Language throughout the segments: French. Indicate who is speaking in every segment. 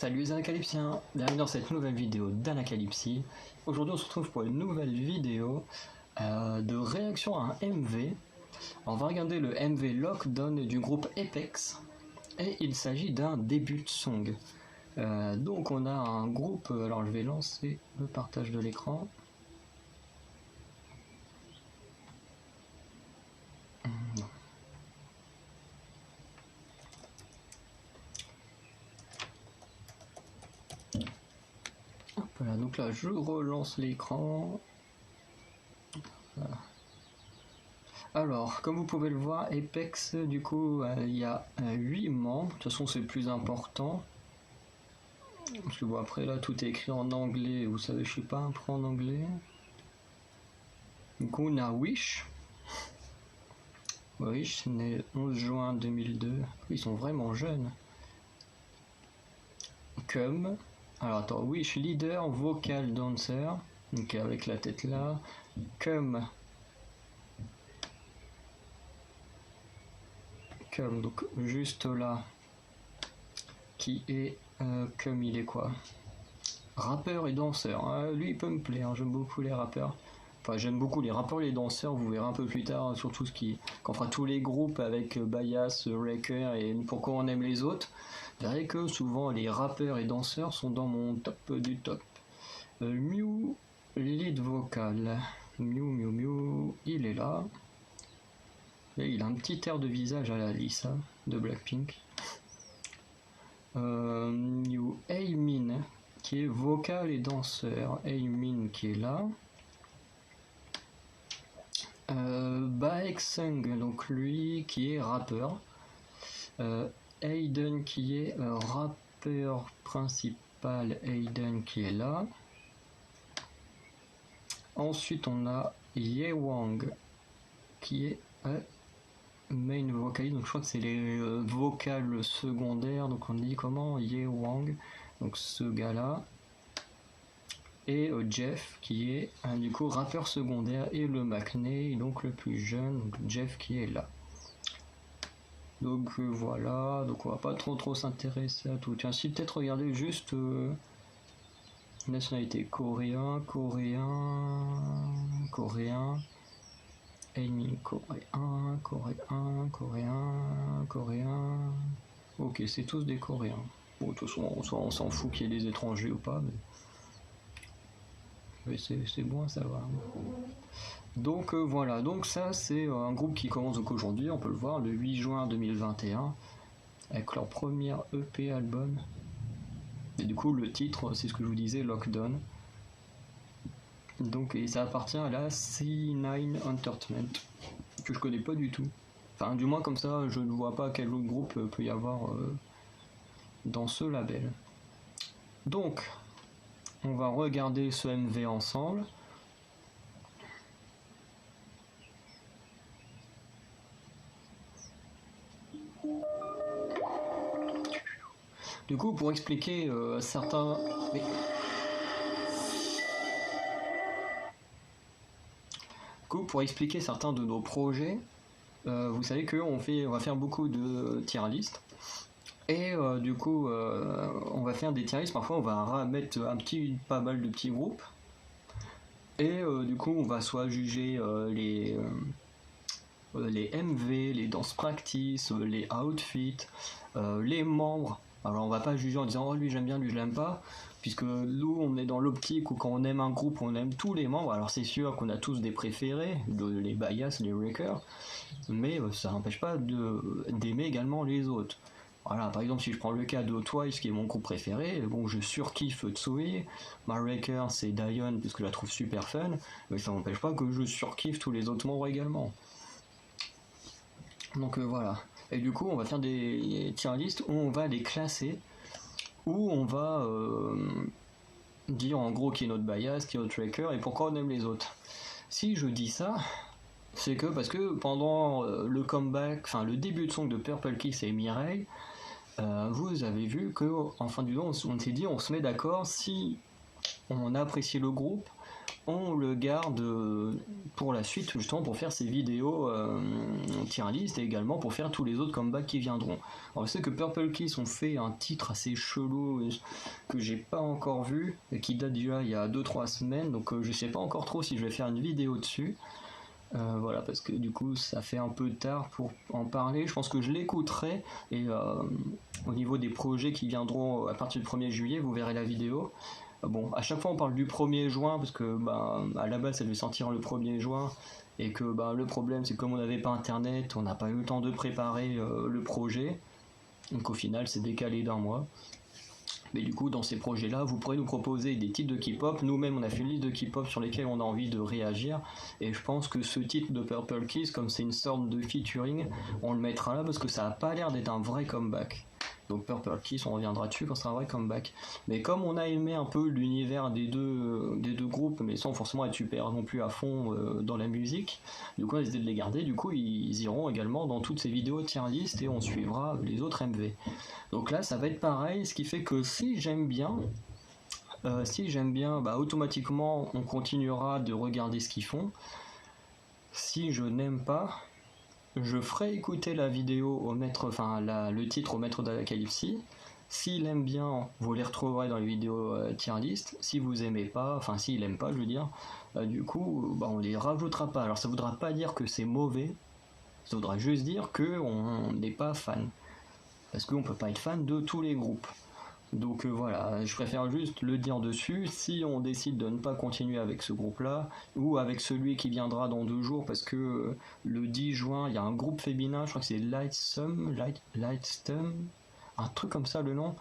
Speaker 1: Salut les Anacalypsiens, bienvenue dans cette nouvelle vidéo d'Anacalypsie. Aujourd'hui on se retrouve pour une nouvelle vidéo de réaction à un MV. On va regarder le MV Lockdown du groupe Apex et il s'agit d'un début de song. Donc on a un groupe, alors je vais lancer le partage de l'écran. Voilà, donc là je relance l'écran. Voilà. Alors, comme vous pouvez le voir, Apex, du coup, il y a 8 membres. De toute façon, c'est le plus important. Parce que bon, après là, tout est écrit en anglais. Vous savez, je sais pas un peu en anglais. Du coup, on a Wish. Wish, né le 11 juin 2002. Ils sont vraiment jeunes. Comme. Alors, attends, Wish, leader, vocal, dancer. Donc, avec la tête là. Comme, donc juste là. Qui est. Comme il est quoi? Rappeur et danseur. Lui, il peut me plaire. J'aime beaucoup les rappeurs. Enfin, j'aime beaucoup les rappeurs et les danseurs, vous verrez un peu plus tard, surtout quand on fera tous les groupes avec Bias, Wrecker et pourquoi on aime les autres. Vous verrez que souvent les rappeurs et danseurs sont dans mon top du top. Mew, lead vocal. Mew, il est là. Et il a un petit air de visage à la Lisa de Blackpink. Mew, Aimin, qui est vocal et danseur. Aimin qui est là. Baek-sung, donc lui qui est rappeur. Aiden qui est rappeur principal, Aiden qui est là. Ensuite on a Yewang qui est main vocalist, donc je crois que c'est les vocales secondaires, donc on dit comment Yewang, donc ce gars là. Et Jeff qui est du coup rappeur secondaire et le McNay, donc le plus jeune, donc Jeff qui est là. Donc voilà, donc on va pas trop s'intéresser à tout. Tiens, si peut-être regarder juste nationalité coréen, Aimin coréen. Ok, c'est tous des coréens. Bon, de toute façon, on s'en fout qu'il y ait des étrangers ou pas, mais c'est bon à savoir. Donc voilà, donc ça c'est un groupe qui commence donc aujourd'hui, on peut le voir, le 8 juin 2021, avec leur premier EP album. Et du coup le titre, c'est ce que je vous disais, Lockdown. Donc et ça appartient à la C9 Entertainment, que je connais pas du tout. Enfin du moins comme ça, je ne vois pas quel autre groupe peut y avoir dans ce label. Donc on va regarder ce MV ensemble. Du coup, pour expliquer certains... Mais... Du coup, pour expliquer certains de nos projets, vous savez qu'on va faire beaucoup de tier list. Et du coup, on va faire des tier list. Parfois, on va mettre pas mal de petits groupes. Et du coup, on va soit juger les MV, les dance practice, les outfits, les membres. Alors on va pas juger en disant oh lui j'aime bien, lui je l'aime pas, puisque nous on est dans l'optique où quand on aime un groupe on aime tous les membres. Alors c'est sûr qu'on a tous des préférés, les Bias, les Wrecker, mais ça n'empêche pas d'aimer également les autres. Voilà, par exemple si je prends le cas de Twice qui est mon groupe préféré, bon je surkiffe Tsui, ma Wrecker c'est Dion parce que je la trouve super fun, mais ça n'empêche pas que je surkiffe tous les autres membres également. Donc voilà. Et du coup, on va faire des tier list où on va les classer, où on va dire en gros qui est notre bias, qui est notre tracker et pourquoi on aime les autres. Si je dis ça, c'est que parce que pendant le comeback, enfin le début de song de Purple Kiss et Mireille, vous avez vu que en fin du long, on s'est dit on se met d'accord si on a apprécié le groupe, on le garde pour la suite, justement pour faire ces vidéos tier list et également pour faire tous les autres comebacks qui viendront. Alors je sais que Purple Kiss ont fait un titre assez chelou que j'ai pas encore vu et qui date déjà il y a 2-3 semaines, donc je sais pas encore trop si je vais faire une vidéo dessus. Voilà, parce que du coup ça fait un peu tard pour en parler. Je pense que je l'écouterai et au niveau des projets qui viendront à partir du 1er juillet, vous verrez la vidéo. Bon, à chaque fois on parle du 1er juin parce que à la base ça devait sortir le 1er juin et que le problème c'est que comme on n'avait pas internet, on n'a pas eu le temps de préparer le projet. Donc au final c'est décalé d'un mois. Mais du coup, dans ces projets-là, vous pourrez nous proposer des titres de K-pop. Nous-mêmes, on a fait une liste de K-pop sur lesquels on a envie de réagir. Et je pense que ce titre de Purple Kiss, comme c'est une sorte de featuring, on le mettra là parce que ça n'a pas l'air d'être un vrai comeback. Donc Purple Kiss, on reviendra dessus quand ce sera un vrai comeback. Mais comme on a aimé un peu l'univers des deux groupes, mais sans forcément être super non plus à fond dans la musique, du coup on a décidé de les garder. Du coup ils iront également dans toutes ces vidéos tier list et on suivra les autres MV. Donc là ça va être pareil, ce qui fait que si j'aime bien, automatiquement on continuera de regarder ce qu'ils font. Si je n'aime pas, je ferai écouter la vidéo au maître, le titre au maître de la Calypsy. S'il aime bien, vous les retrouverez dans les vidéos tier list. Si vous aimez pas, s'il aime pas, je veux dire, du coup, on les rajoutera pas. Alors ça voudra pas dire que c'est mauvais, ça voudra juste dire qu'on n'est pas fan. Parce qu'on peut pas être fan de tous les groupes. Donc voilà, je préfère juste le dire dessus. Si on décide de ne pas continuer avec ce groupe-là, ou avec celui qui viendra dans 2 jours, parce que le 10 juin, il y a un groupe féminin, je crois que c'est Lightstum, un truc comme ça le nom,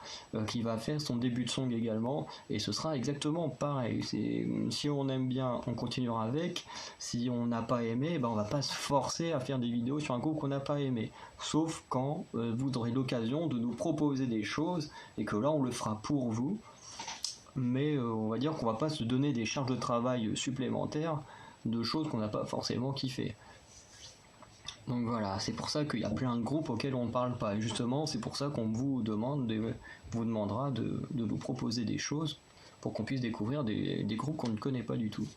Speaker 1: qui va faire son début de song également, et ce sera exactement pareil. Si on aime bien, on continuera avec. Si on n'a pas aimé, on va pas se forcer à faire des vidéos sur un groupe qu'on n'a pas aimé. Sauf quand vous aurez l'occasion de nous proposer des choses, et que là on le fera pour vous. Mais on va dire qu'on va pas se donner des charges de travail supplémentaires de choses qu'on n'a pas forcément kiffé. Donc voilà, c'est pour ça qu'il y a plein de groupes auxquels on ne parle pas. Et justement, c'est pour ça qu'on vous demandera de nous proposer des choses pour qu'on puisse découvrir des groupes qu'on ne connaît pas du tout.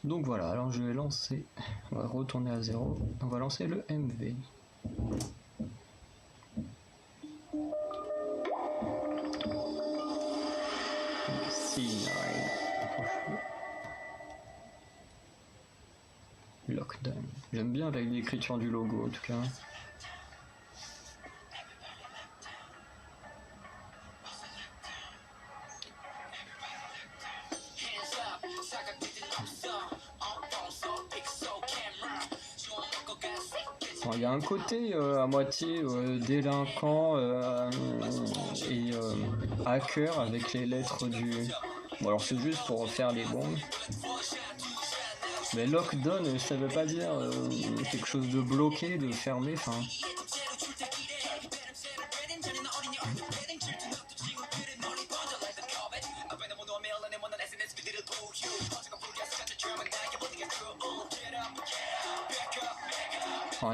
Speaker 1: Donc voilà, alors je vais lancer, on va retourner à 0, on va lancer le MV. Lockdown. J'aime bien avec l'écriture du logo en tout cas. Il y a un côté à moitié délinquant et hacker avec les lettres du... Bon alors c'est juste pour faire les bombes. Mais lockdown, ça veut pas dire quelque chose de bloqué, de fermé,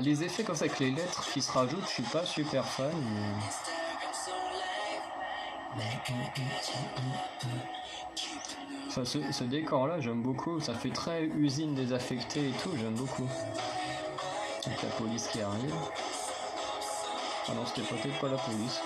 Speaker 1: les effets comme ça avec les lettres qui se rajoutent, je suis pas super fan. Ce décor là j'aime beaucoup, ça fait très usine désaffectée et tout, j'aime beaucoup. Avec la police qui arrive. Ah non, c'était peut-être pas la police.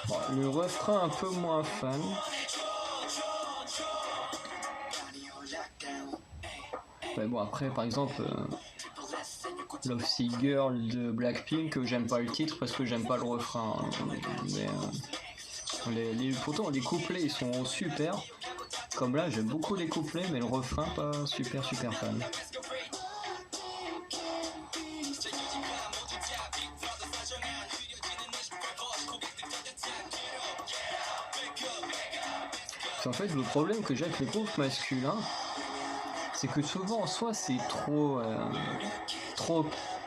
Speaker 1: Bon, le refrain un peu moins fan. Mais bon après par exemple Lovesick Girl de Blackpink, j'aime pas le titre parce que j'aime pas le refrain. Mais pourtant les couplets ils sont super. Comme là j'aime beaucoup les couplets mais le refrain pas super fan. En fait le problème que j'ai avec les groupes masculins, c'est que souvent soit c'est trop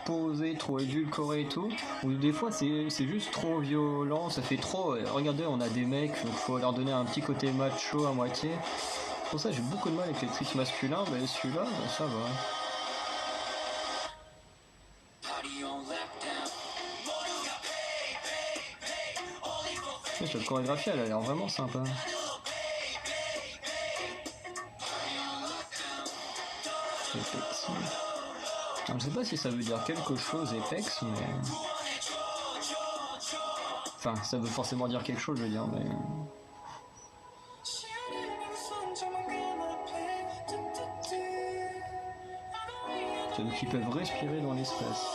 Speaker 1: posé, trop édulcoré et tout, ou des fois c'est juste trop violent, ça fait trop. Regardez, on a des mecs, donc faut leur donner un petit côté macho à moitié. Pour ça, j'ai beaucoup de mal avec les trucs masculins, mais celui-là, ça va. Cette chorégraphie, elle a l'air vraiment sympa. Je sais pas si ça veut dire quelque chose, Apex, mais... Enfin, ça veut forcément dire quelque chose, je veux dire, mais... C'est eux qui peuvent respirer dans l'espace.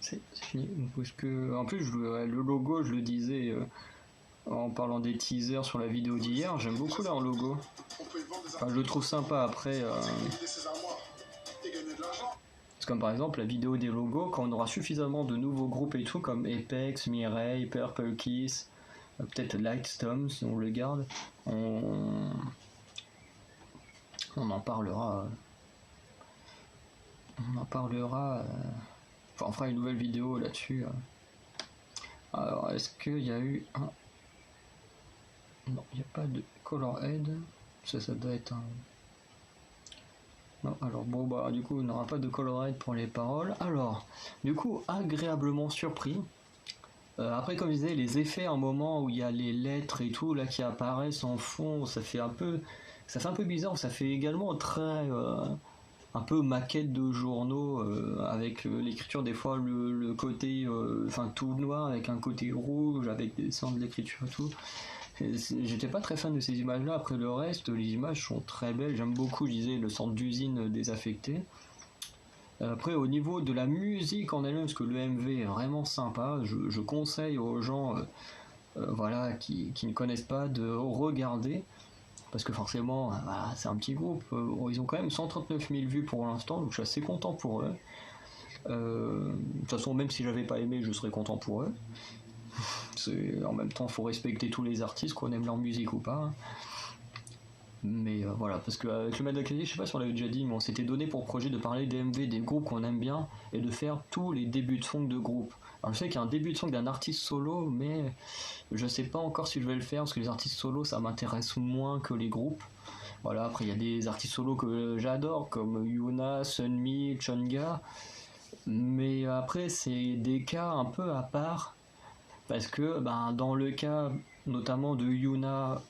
Speaker 1: C'est fini. Parce que, en plus, le logo, je le disais en parlant des teasers sur la vidéo d'hier, j'aime beaucoup leur logo. Enfin, je le trouve sympa après. C'est comme par exemple la vidéo des logos, quand on aura suffisamment de nouveaux groupes et tout, comme Apex, Mireille, Purple Kiss, peut-être Lightstorm si on le garde, on en parlera. On en parlera. Enfin, on fera une nouvelle vidéo là-dessus. Alors, est-ce qu'il y a eu un... Non, il n'y a pas de color head. Ça doit être un... Non, alors bon, bah du coup, on n'aura pas de color head pour les paroles. Alors, du coup, agréablement surpris. Après, comme je disais, les effets, un moment où il y a les lettres et tout, là, qui apparaissent en fond, ça fait un peu bizarre. Ça fait également très... un peu maquette de journaux avec l'écriture des fois le côté enfin tout noir avec un côté rouge avec des sons de l'écriture et tout. J'étais pas très fan de ces images là. Après le reste, les images sont très belles, j'aime beaucoup, je disais, le centre d'usine désaffecté. Après au niveau de la musique en elle-même, parce que le MV est vraiment sympa, je conseille aux gens voilà, qui ne connaissent pas de regarder. Parce que forcément, voilà, c'est un petit groupe. Ils ont quand même 139 000 vues pour l'instant, donc je suis assez content pour eux. De toute façon, même si j'avais pas aimé, je serais content pour eux. En même temps, il faut respecter tous les artistes, qu'on aime leur musique ou pas. Mais voilà, parce qu'avec le Madaclé, je sais pas si on l'avait déjà dit, mais on s'était donné pour projet de parler des MV, des groupes qu'on aime bien, et de faire tous les débuts de son de groupe. Alors je sais qu'il y a un début de son d'un artiste solo, mais je sais pas encore si je vais le faire, parce que les artistes solo, ça m'intéresse moins que les groupes. Voilà, après il y a des artistes solo que j'adore, comme Yuna, Sunmi, Chunga, mais après c'est des cas un peu à part, parce que ben, dans le cas notamment de Yuna,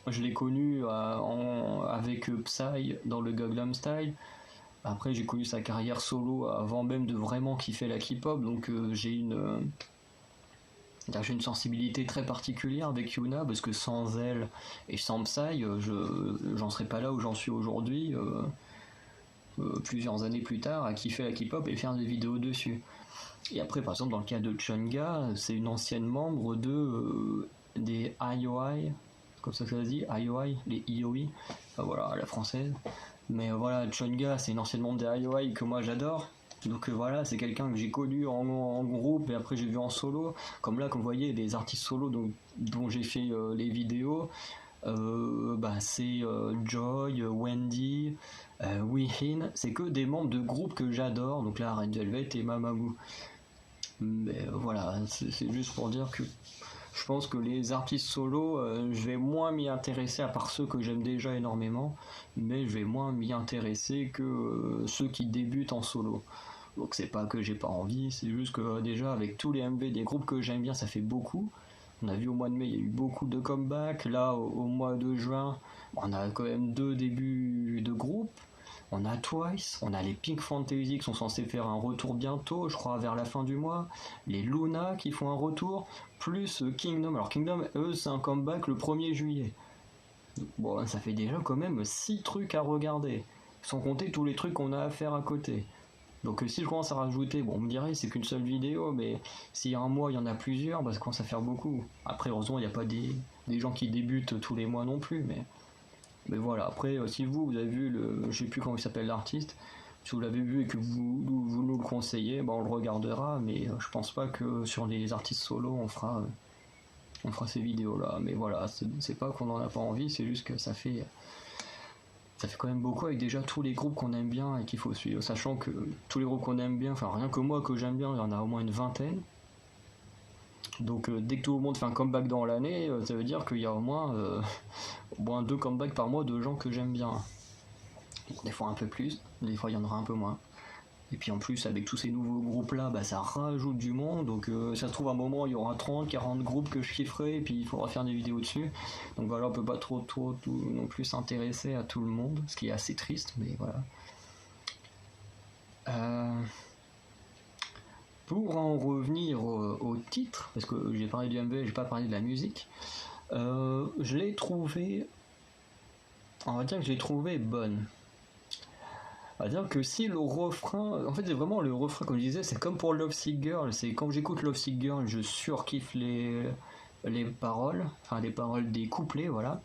Speaker 1: je l'ai connu avec Psy dans le Gangnam Style. Après, j'ai connu sa carrière solo avant même de vraiment kiffer la K-pop, donc j'ai une sensibilité très particulière avec Yuna, parce que sans elle et sans Psy, j'en serais pas là où j'en suis aujourd'hui, plusieurs années plus tard, à kiffer la K-pop et faire des vidéos dessus. Et après, par exemple, dans le cas de Chunga, c'est une ancienne membre des IOI, comme ça se dit, IOI, les IOI, enfin, voilà, à la française. Mais voilà, Chunga, c'est une ancienne membre des IOI que moi j'adore. Donc voilà, c'est quelqu'un que j'ai connu en groupe et après j'ai vu en solo. Comme là, comme vous voyez, les artistes solo dont j'ai fait les vidéos, c'est Joy, Wendy, Wihin, c'est que des membres de groupes que j'adore. Donc là, Red Velvet et Mamamoo. Mais voilà, c'est juste pour dire que je pense que les artistes solo, je vais moins m'y intéresser, à part ceux que j'aime déjà énormément, mais je vais moins m'y intéresser que ceux qui débutent en solo. Donc c'est pas que j'ai pas envie, c'est juste que déjà avec tous les MV des groupes que j'aime bien, ça fait beaucoup. On a vu au mois de mai, il y a eu beaucoup de comebacks. Là, au mois de juin, on a quand même 2 débuts de groupe. On a Twice, on a les Pink Fantasy qui sont censés faire un retour bientôt, je crois vers la fin du mois. Les Luna qui font un retour, plus Kingdom. Alors Kingdom, eux, c'est un comeback le 1er juillet. Bon, ça fait déjà quand même 6 trucs à regarder, sans compter tous les trucs qu'on a à faire à côté. Donc si je commence à rajouter, bon, on me dirait c'est qu'une seule vidéo, mais s'il y a un mois il y en a plusieurs, bah, ça commence à faire beaucoup. Après, heureusement, il n'y a pas des gens qui débutent tous les mois non plus, mais voilà. Après, si vous avez vu je sais plus comment il s'appelle l'artiste, si vous l'avez vu et que vous nous le conseillez, bah, on le regardera, mais je pense pas que sur les artistes solo on fera ces vidéos là. Mais voilà, c'est pas qu'on en a pas envie, c'est juste que ça fait quand même beaucoup avec déjà tous les groupes qu'on aime bien et qu'il faut suivre. Sachant que tous les groupes qu'on aime bien, enfin rien que moi que j'aime bien, il y en a au moins une vingtaine. Donc dès que tout le monde fait un comeback dans l'année, ça veut dire qu'il y a au moins 2 comebacks par mois de gens que j'aime bien. Bon, des fois un peu plus, des fois il y en aura un peu moins. Et puis en plus, avec tous ces nouveaux groupes-là, bah, ça rajoute du monde. Donc ça se trouve, à un moment, il y aura 30, 40 groupes que je kifferai. Et puis il faudra faire des vidéos dessus. Donc voilà, on peut pas trop non plus s'intéresser à tout le monde. Ce qui est assez triste, mais voilà. Pour en revenir au titre, parce que j'ai parlé du MV, j'ai pas parlé de la musique. Je l'ai trouvé... On va dire que je l'ai trouvé bonne. On va dire que si le refrain, en fait c'est vraiment le refrain comme je disais, c'est comme pour Love Sick Girl, c'est quand j'écoute Love Sick Girl, je surkiffe les paroles, enfin les paroles des couplets, voilà.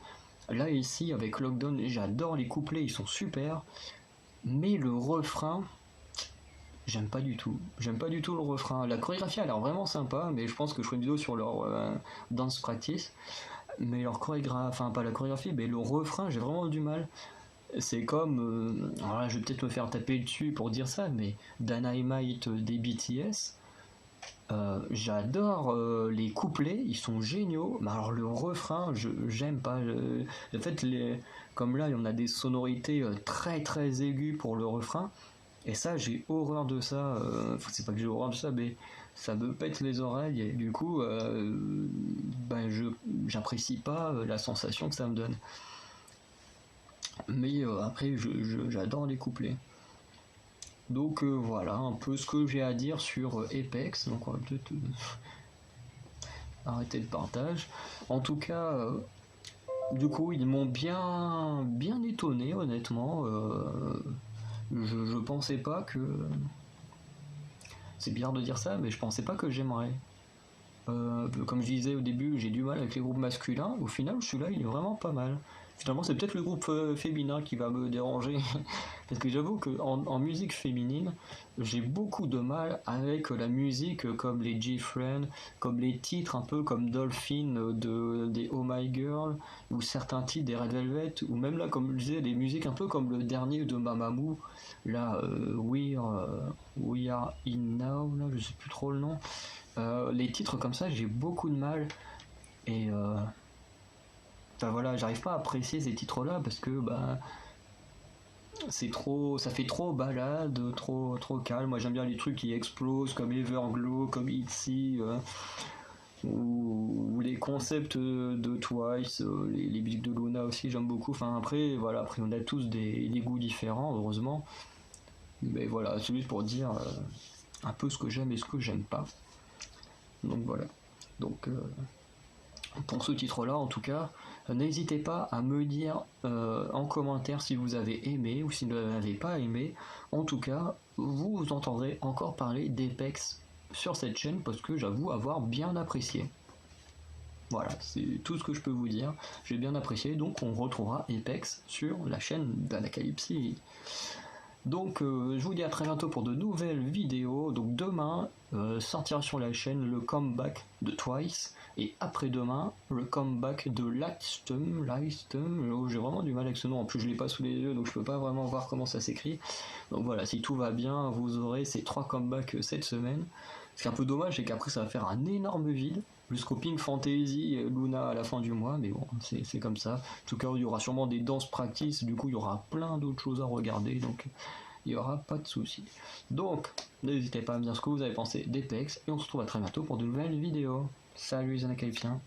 Speaker 1: Là ici avec Lockdown, j'adore les couplets, ils sont super, mais le refrain, j'aime pas du tout. J'aime pas du tout le refrain. La chorégraphie a l'air vraiment sympa, mais je pense que je ferai une vidéo sur leur dance practice. Mais leur chorégraphie, enfin pas la chorégraphie, mais le refrain, j'ai vraiment du mal. C'est comme, alors là je vais peut-être me faire taper dessus pour dire ça, mais Dynamite des BTS, j'adore les couplets, ils sont géniaux, mais alors le refrain, j'aime pas. En fait, comme là, il y en a des sonorités très très aiguës pour le refrain, et ça, j'ai horreur de ça. C'est pas que j'ai horreur de ça, mais ça me pète les oreilles, et du coup, ben j'apprécie pas la sensation que ça me donne. Mais après, j'adore les couplets. Donc voilà un peu ce que j'ai à dire sur Apex. Donc on va peut-être arrêter le partage. En tout cas, du coup, ils m'ont bien étonné, honnêtement. Je pensais pas que. C'est bizarre de dire ça, mais je pensais pas que j'aimerais. Comme je disais au début, j'ai du mal avec les groupes masculins. Au final, celui-là, il est vraiment pas mal. Finalement, c'est peut-être le groupe féminin qui va me déranger. Parce que j'avoue qu'en musique féminine, j'ai beaucoup de mal avec la musique comme les G-Friend, comme les titres un peu comme Dolphin des Oh My Girl, ou certains titres des Red Velvet, ou même là, comme je disais, des musiques un peu comme le dernier de Mamamoo, là, We Are In Now, là, je sais plus trop le nom. Les titres comme ça, j'ai beaucoup de mal. Et enfin voilà, j'arrive pas à apprécier ces titres-là parce que bah c'est trop, ça fait trop balade, trop calme. Moi j'aime bien les trucs qui explosent comme Everglow, comme Itzy, ou les concepts de Twice, les musiques de Luna aussi j'aime beaucoup. Enfin après voilà, après on a tous des goûts différents heureusement. Mais voilà, c'est juste pour dire un peu ce que j'aime et ce que j'aime pas. Donc voilà. Donc pour ce titre-là, en tout cas, n'hésitez pas à me dire en commentaire si vous avez aimé ou si vous n'avez pas aimé. En tout cas, vous entendrez encore parler d'Apex sur cette chaîne parce que j'avoue avoir bien apprécié. Voilà, c'est tout ce que je peux vous dire. J'ai bien apprécié, donc on retrouvera Apex sur la chaîne d'Anacalypsy. Donc je vous dis à très bientôt pour de nouvelles vidéos. Donc demain sortira sur la chaîne le comeback de Twice et après-demain le comeback de Lightstum. Oh, j'ai vraiment du mal avec ce nom, en plus je l'ai pas sous les yeux donc je peux pas vraiment voir comment ça s'écrit. Donc voilà, si tout va bien vous aurez ces 3 comebacks cette semaine. Ce qui est un peu dommage c'est qu'après ça va faire un énorme vide jusqu'au Pink Fantasy et Luna à la fin du mois, mais bon c'est comme ça. En tout cas il y aura sûrement des danses practice, du coup il y aura plein d'autres choses à regarder, donc il n'y aura pas de soucis. Donc n'hésitez pas à me dire ce que vous avez pensé d'Apex et on se retrouve à très bientôt pour de nouvelles vidéos. Salut les Anacalypsiens.